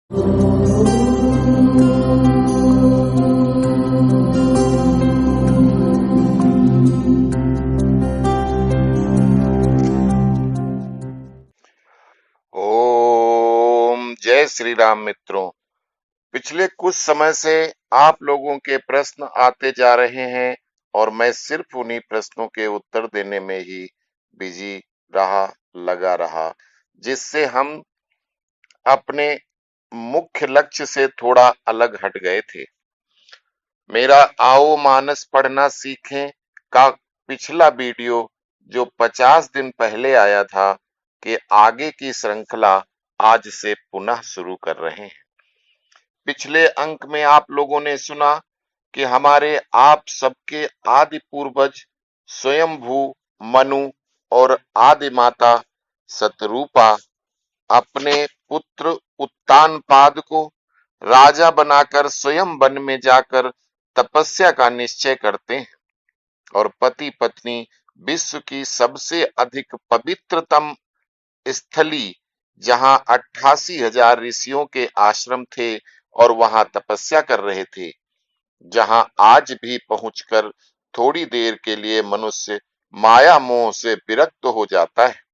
ओम जय श्री राम मित्रों। पिछले कुछ समय से आप लोगों के प्रश्न आते जा रहे हैं और मैं सिर्फ उन्हीं प्रश्नों के उत्तर देने में ही बिजी लगा रहा, जिससे हम अपने मुख्य लक्ष्य से थोड़ा अलग हट गए थे। मेरा आओ मानस पढ़ना सीखें का पिछला वीडियो जो 50 दिन पहले आया था कि आगे की श्रृंखला आज से पुनः शुरू कर रहे हैं। पिछले अंक में आप लोगों ने सुना कि हमारे आप सबके आदि पूर्वज स्वयंभू मनु और आदि माता सतरूपा अपने पुत्र उत्तानपाद को राजा बनाकर स्वयं वन में जाकर तपस्या का निश्चय करते हैं और पति पत्नी विश्व की सबसे अधिक पवित्रतम स्थली, जहां 88,000 ऋषियों के आश्रम थे और वहां तपस्या कर रहे थे, जहां आज भी पहुंचकर थोड़ी देर के लिए मनुष्य माया मोह से विरक्त हो जाता है।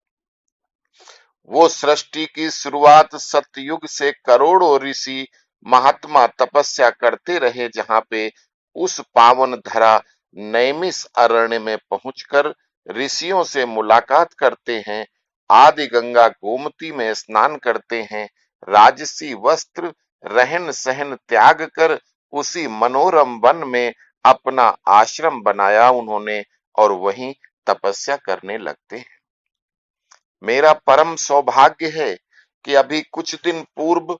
वो सृष्टि की शुरुआत सतयुग से करोड़ों ऋषि महात्मा तपस्या करते रहे, जहां पे उस पावन धरा नैमिष अरण्य में पहुंचकर ऋषियों से मुलाकात करते हैं, आदि गंगा गोमती में स्नान करते हैं, राजसी वस्त्र रहन सहन त्याग कर उसी मनोरम वन में अपना आश्रम बनाया उन्होंने और वहीं तपस्या करने लगते हैं। मेरा परम सौभाग्य है कि अभी कुछ दिन पूर्व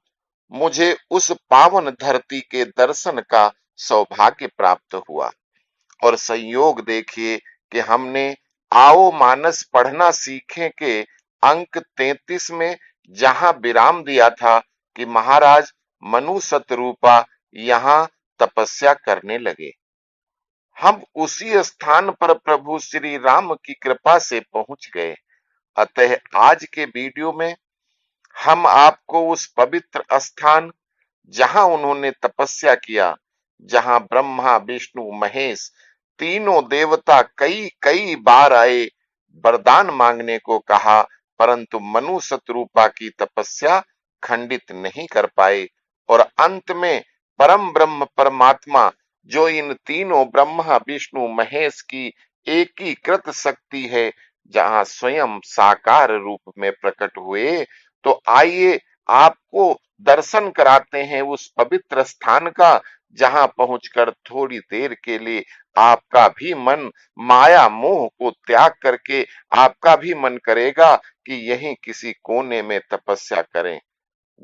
मुझे उस पावन धरती के दर्शन का सौभाग्य प्राप्त हुआ और संयोग देखिए कि हमने आओ मानस पढ़ना सीखें के अंक 33 में जहां विराम दिया था कि महाराज मनु सतरूपा यहाँ तपस्या करने लगे, हम उसी स्थान पर प्रभु श्री राम की कृपा से पहुंच गए। अतः आज के वीडियो में हम आपको उस पवित्र स्थान जहां उन्होंने तपस्या किया, जहां ब्रह्मा विष्णु महेश तीनों देवता कई कई बार आए, वरदान मांगने को कहा, परंतु मनु सतरूपा की तपस्या खंडित नहीं कर पाए और अंत में परम ब्रह्म परमात्मा जो इन तीनों ब्रह्मा विष्णु महेश की एकीकृत शक्ति है, जहां स्वयं साकार रूप में प्रकट हुए। तो आइए आपको दर्शन कराते हैं उस पवित्र स्थान का, जहां पहुंचकर थोड़ी देर के लिए आपका भी मन माया मोह को त्याग करके आपका भी मन करेगा कि यहीं किसी कोने में तपस्या करें।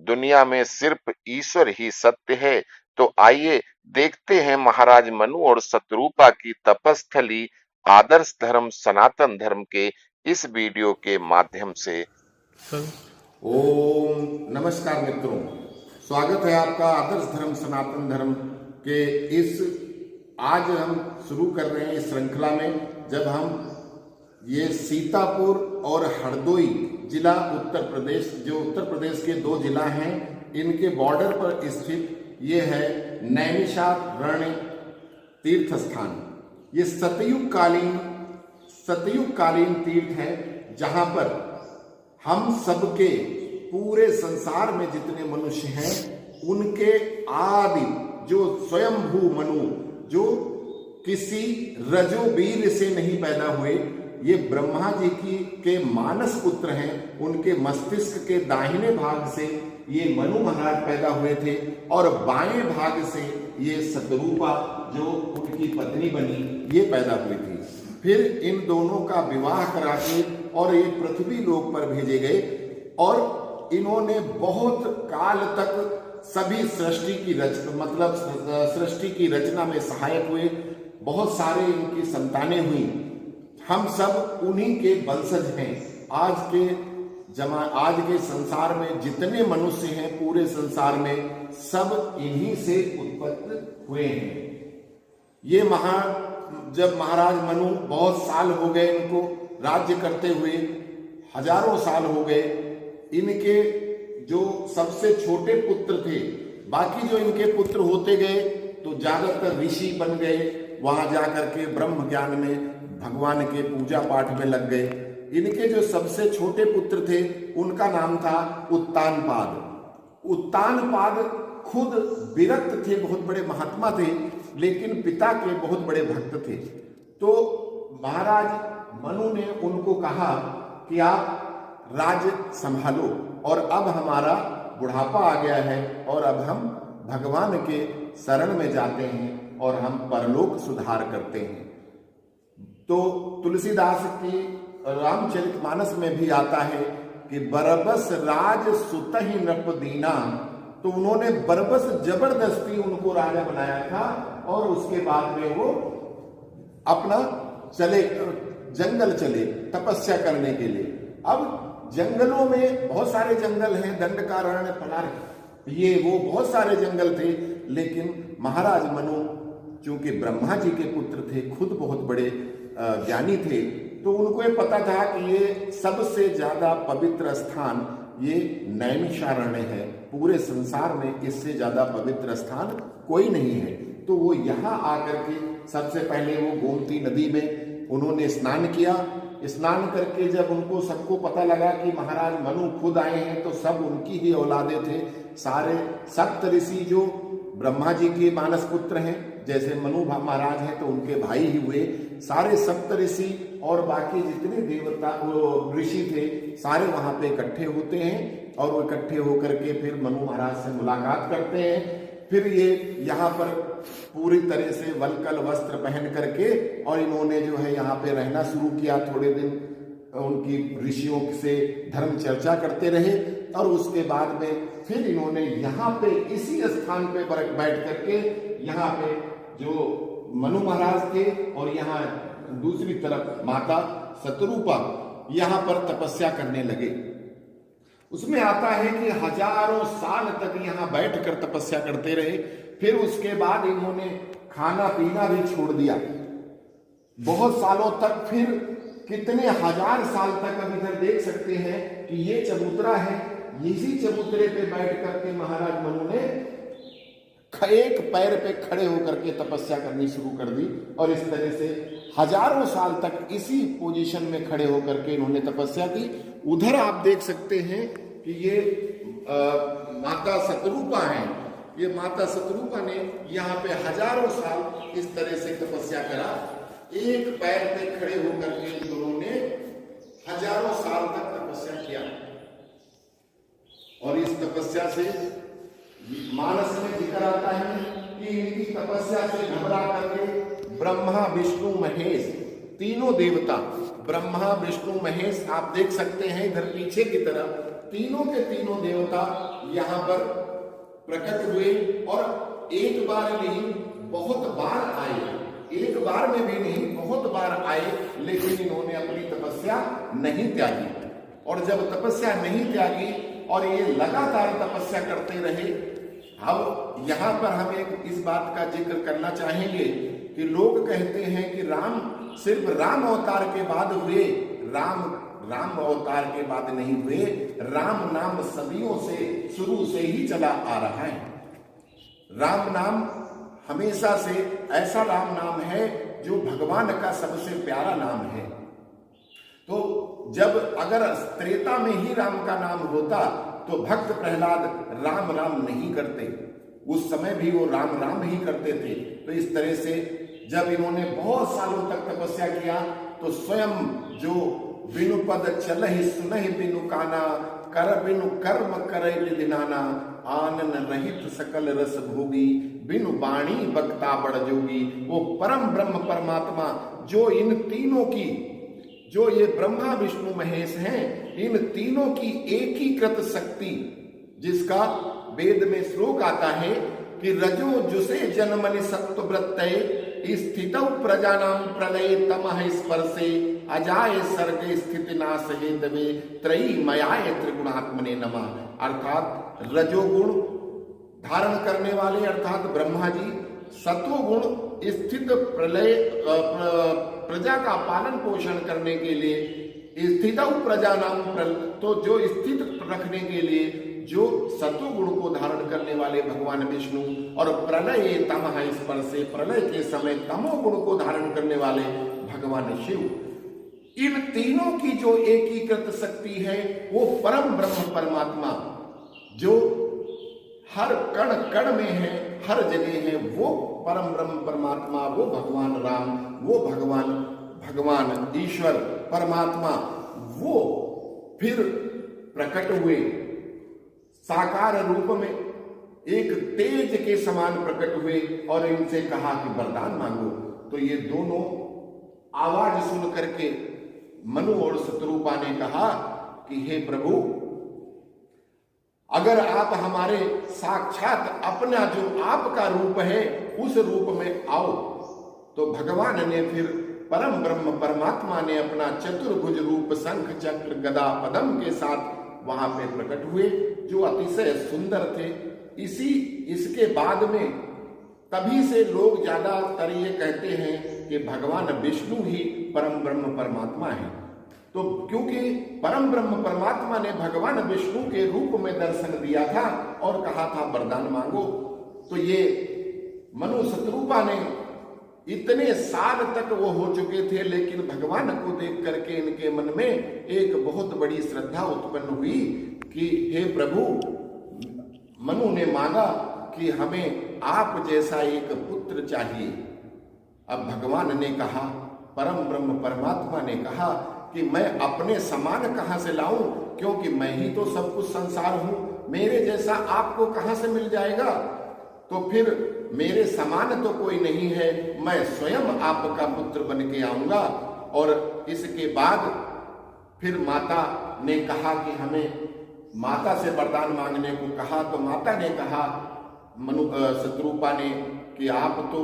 दुनिया में सिर्फ ईश्वर ही सत्य है। तो आइए देखते हैं महाराज मनु और सतरूपा की तपस्थली आदर्श धर्म सनातन धर्म के इस वीडियो के माध्यम से। ओम नमस्कार मित्रों, स्वागत है आपका आदर्श धर्म सनातन धर्म के इस आज हम शुरू कर रहे हैं इस श्रृंखला में, जब हम ये सीतापुर और हरदोई जिला उत्तर प्रदेश, जो उत्तर प्रदेश के दो जिला हैं, इनके बॉर्डर पर स्थित ये है नैमिषारण्य तीर्थ स्थान। ये सतयुग कालीन तीर्थ है, जहां पर हम सबके पूरे संसार में जितने मनुष्य हैं उनके आदि जो स्वयंभू मनु, जो किसी रजोबीर से नहीं पैदा हुए, ये ब्रह्मा जी के मानस पुत्र हैं। उनके मस्तिष्क के दाहिने भाग से ये मनु महाराज पैदा हुए थे और बाएं भाग से ये सतरूपा जो उनकी पत्नी बनी, ये पैदा हुई थी। फिर इन दोनों का विवाह करा के और ये पृथ्वी लोक पर भेजे गए और इन्होंने बहुत काल तक सभी सृष्टि की रचना में सहायक हुए। बहुत सारे इनकी संतानें हुई। हम सब उन्हीं के वंशज हैं। आज के संसार में जितने मनुष्य हैं पूरे संसार में, सब इन्हीं से उत्पन्न हुए हैं। ये जब महाराज मनु बहुत साल हो गए इनको राज्य करते हुए, हजारों साल हो गए, इनके जो सबसे छोटे पुत्र थे, बाकी जो इनके पुत्र होते गए तो ज्यादातर ऋषि बन गए, वहां जाकर के ब्रह्म ज्ञान में भगवान के पूजा पाठ में लग गए। इनके जो सबसे छोटे पुत्र थे उनका नाम था उत्तानपाद। उत्तानपाद खुद विरक्त थे, बहुत बड़े महात्मा थे, लेकिन पिता के बहुत बड़े भक्त थे। तो महाराज मनु ने उनको कहा कि आप राज्य संभालो, और अब हमारा बुढ़ापा आ गया है और अब हम भगवान के शरण में जाते हैं और हम परलोक सुधार करते हैं। तो तुलसीदास की रामचरितमानस में भी आता है कि बरबस राज सुतहि नृप दीना, तो उन्होंने बरबस जबरदस्ती उनको राजा बनाया था, और उसके बाद में वो अपना चले जंगल चले तपस्या करने के लिए। अब जंगलों में बहुत सारे जंगल हैं, दंडकारण्य, पलार, ये वो बहुत सारे जंगल थे, लेकिन महाराज मनु चूंकि ब्रह्मा जी के पुत्र थे, खुद बहुत बड़े ज्ञानी थे, तो उनको ये पता था कि ये सबसे ज्यादा पवित्र स्थान ये नैमिषारण्य है, पूरे संसार में इससे ज्यादा पवित्र स्थान कोई नहीं है। तो वो यहाँ आकर के सबसे पहले वो गोमती नदी में उन्होंने स्नान किया। स्नान करके जब उनको सबको पता लगा कि महाराज मनु खुद आए हैं, तो सब उनकी ही औलादे थे, सारे सप्त ऋषि जो ब्रह्मा जी के मानस पुत्र हैं, जैसे मनु महाराज हैं तो उनके भाई ही हुए, सारे सप्त ऋषि और बाकी जितने देवता ऋषि थे सारे वहां पे इकट्ठे होते हैं, और वो इकट्ठे होकर के फिर मनु महाराज से मुलाकात करते हैं। फिर ये यहाँ पर पूरी तरह से वलकल वस्त्र पहन करके, और इन्होंने जो है यहाँ पे रहना शुरू किया। थोड़े दिन उनकी ऋषियों से धर्म चर्चा करते रहे, और उसके बाद में फिर इन्होंने यहाँ पे इसी स्थान पे बैठ करके, यहाँ पे जो मनु महाराज थे और यहाँ दूसरी तरफ माता शतरूपा यहाँ पर तपस्या करने लगे। उसमें आता है कि हजारों साल तक यहाँ बैठकर तपस्या करते रहे। फिर उसके बाद इन्होंने खाना पीना भी छोड़ दिया बहुत सालों तक। फिर कितने हजार साल तक अब इधर देख सकते हैं कि ये चबूतरा है, इसी चबूतरे पे बैठ करके महाराज मनु ने एक पैर पे खड़े होकर के तपस्या करनी शुरू कर दी, और इस तरह से हजारों साल तक इसी पोजीशन में खड़े होकर के इन्होंने तपस्या की। उधर आप देख सकते हैं कि ये माता शतरूपा हैं। ये माता शतरूपा ने यहाँ पे हजारों साल इस तरह से तपस्या करा, एक पैर पे खड़े होकर के इन दोनों ने हजारों साल तक तपस्या किया। और इस तपस्या से मानस में जिक्र आता है कि इनकी तपस्या से घबरा करके ब्रह्मा विष्णु महेश तीनों देवता, ब्रह्मा विष्णु महेश आप देख सकते हैं इधर पीछे की तरफ, तीनों के तीनों देवता यहाँ पर प्रकट हुए, और एक बार नहीं बहुत बार आए, एक बार में भी नहीं बहुत बार आए, लेकिन इन्होंने अपनी तपस्या नहीं त्यागी। और जब तपस्या नहीं त्यागी और ये लगातार तपस्या करते रहे। अब यहाँ पर हम एक इस बात का जिक्र करना चाहेंगे कि लोग कहते हैं कि राम सिर्फ राम अवतार के बाद हुए, राम अवतार के बाद नहीं हुए, राम नाम सदियों से शुरू से ही चला आ रहा है। राम नाम हमेशा से ऐसा राम नाम है जो भगवान का सबसे प्यारा नाम है। तो जब अगर त्रेता में ही राम का नाम होता तो भक्त प्रहलाद राम राम नहीं करते, उस समय भी वो राम राम ही करते थे। तो इस तरह से जब इन्होंने बहुत सालों तक तपस्या किया तो स्वयं जो बिनु पद चलहि सुनहि बिनु काना, कर बिनु कर्म करैल दिनाना, आनन रहित सकल रस भोगी, बिनु बाणी बक्ता बड़ जोगी। वो परम ब्रह्म परमात्मा जो इन तीनों की, जो ये ब्रह्मा विष्णु महेश हैं, इन तीनों की एकीकृत शक्ति, जिसका वेद में श्लोक आता है कि रजो जुसे जन्मनि सत्व वृत्तये, स्थितौ प्रजानां प्रलये तमः स्पर्शे, अजाय सर्गे स्थिति नाशये तवे, त्रयी मयाय त्रिगुणात्मने नमः। अर्थात रजोगुण धारण करने वाले अर्थात ब्रह्मा जी, सत्वगुण स्थित प्रलय प्रजा का पालन पोषण करने के लिए, स्थितौ प्रजा नाम, तो जो स्थित रखने के लिए जो सतोगुण को धारण करने वाले भगवान विष्णु और प्रलय तमः स्पर्शे प्रलय के समय तमोगुण को धारण करने वाले भगवान शिव, इन तीनों की जो एकीकृत शक्ति है वो परम ब्रह्म परमात्मा जो हर कण कण में है, हर जगह है, वो परम ब्रह्म परमात्मा, वो भगवान राम, वो भगवान ईश्वर परमात्मा, वो फिर प्रकट हुए साकार रूप में, एक तेज के समान प्रकट हुए और इनसे कहा कि वरदान मांगो। तो ये दोनों आवाज सुन करके मनु और शत्रुपा ने कहा कि हे प्रभु, अगर आप हमारे साक्षात अपना जो आपका रूप है उस रूप में आओ। तो भगवान ने फिर परम ब्रह्म परमात्मा ने अपना चतुर्भुज रूप शंख चक्र गदा पद्म के साथ वहां पे प्रकट हुए, जो अतिशय सुंदर थे। इसके बाद में तभी से लोग ज्यादातर ये कहते हैं कि भगवान विष्णु ही परम ब्रह्म परमात्मा है। तो क्योंकि परम ब्रह्म परमात्मा ने भगवान विष्णु के रूप में दर्शन दिया था और कहा था वरदान मांगो, तो ये मनु शत्रुपा ने इतने साल तक वो हो चुके थे, लेकिन भगवान को देख करके इनके मन में एक बहुत बड़ी श्रद्धा उत्पन्न हुई कि हे प्रभु, मनु ने मांगा कि हमें आप जैसा एक पुत्र चाहिए। अब भगवान ने कहा, परम ब्रह्म परमात्मा ने कहा कि मैं अपने समान कहां से लाऊं, क्योंकि मैं ही तो सब कुछ संसार हूं, मेरे जैसा आपको कहां से मिल जाएगा। तो फिर मेरे समान तो कोई नहीं है, मैं स्वयं आपका पुत्र बन के आऊंगा। और इसके बाद फिर माता ने कहा कि हमें माता से वरदान मांगने को कहा। तो माता ने कहा शत्रुपा ने कि आप तो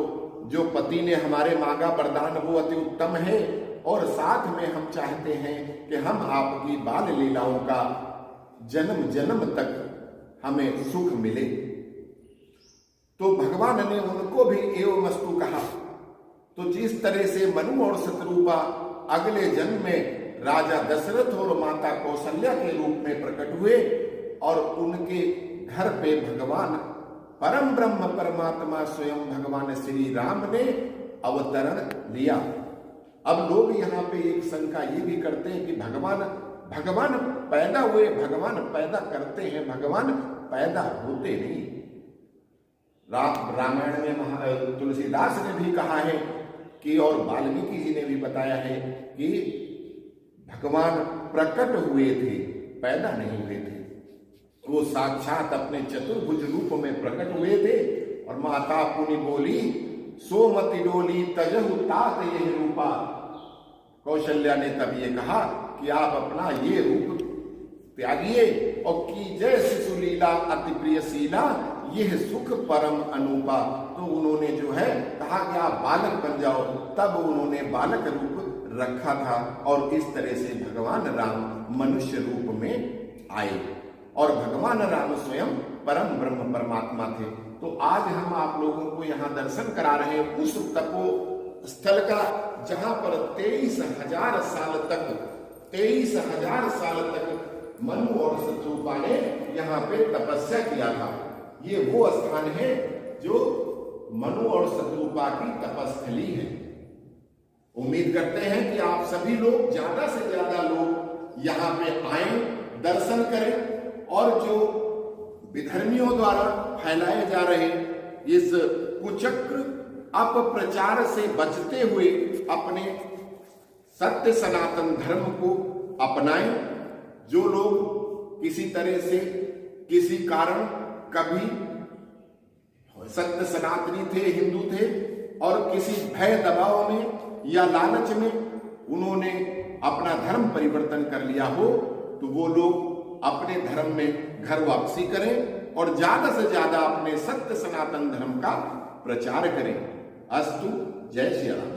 जो पति ने हमारे मांगा वरदान वो अति उत्तम है, और साथ में हम चाहते हैं कि हम आपकी बाल लीलाओं का जन्म जन्म तक हमें सुख मिले। तो भगवान ने उनको भी एवमस्तु कहा। तो जिस तरह से मनु और शत्रुपा अगले जन्म में राजा दशरथ और माता कौशल्या के रूप में प्रकट हुए और उनके घर पे भगवान परम ब्रह्म परमात्मा स्वयं भगवान श्री राम ने अवतरण लिया। अब लोग यहाँ पे एक शंका ये भी करते हैं कि भगवान पैदा हुए, भगवान पैदा करते हैं, भगवान पैदा होते नहीं। रामायण में तुलसीदास ने भी कहा है कि, और वाल्मीकि जी ने भी बताया है कि भगवान प्रकट हुए थे, पैदा नहीं हुए थे। वो साक्षात अपने चतुर्भुज रूप में प्रकट हुए थे। और माता पुनि बोली, सोमति डोली तजहु तात ये रूपा। कौशल्या ने तब ये कहा कि आप अपना ये रूप त्यागिए और की जय शिशु लीला अति प्रियशीला, यह सुख परम अनूपा। तो उन्होंने जो है कहा कि आप बालक बन जाओ, तब उन्होंने बालक रूप रखा था और इस तरह से भगवान राम मनुष्य रूप में आए और भगवान राम स्वयं परम ब्रह्म परमात्मा थे। तो आज हम आप लोगों को यहाँ दर्शन करा रहे हैं उस तपो स्थल का जहां पर 23,000 साल तक मनु और शत्रुपा ने यहाँ पे तपस्या किया था। ये वो स्थान है जो मनु और शत्रुपा की तपस्थली है। उम्मीद करते हैं कि आप सभी लोग, ज्यादा से ज्यादा लोग यहाँ पे आए, दर्शन करें और जो विधर्मियों द्वारा फैलाए जा रहे इस कुचक्र अपप्रचार से बचते हुए अपने सत्य सनातन धर्म को अपनाएं। जो लोग किसी तरह से किसी कारण कभी सत्य सनातनी थे, हिंदू थे और किसी भय दबाव में या लालच में उन्होंने अपना धर्म परिवर्तन कर लिया हो, तो वो लोग अपने धर्म में घर वापसी करें और ज्यादा से ज्यादा अपने सत्य सनातन धर्म का प्रचार करें। अस्तु। जय श्री राम।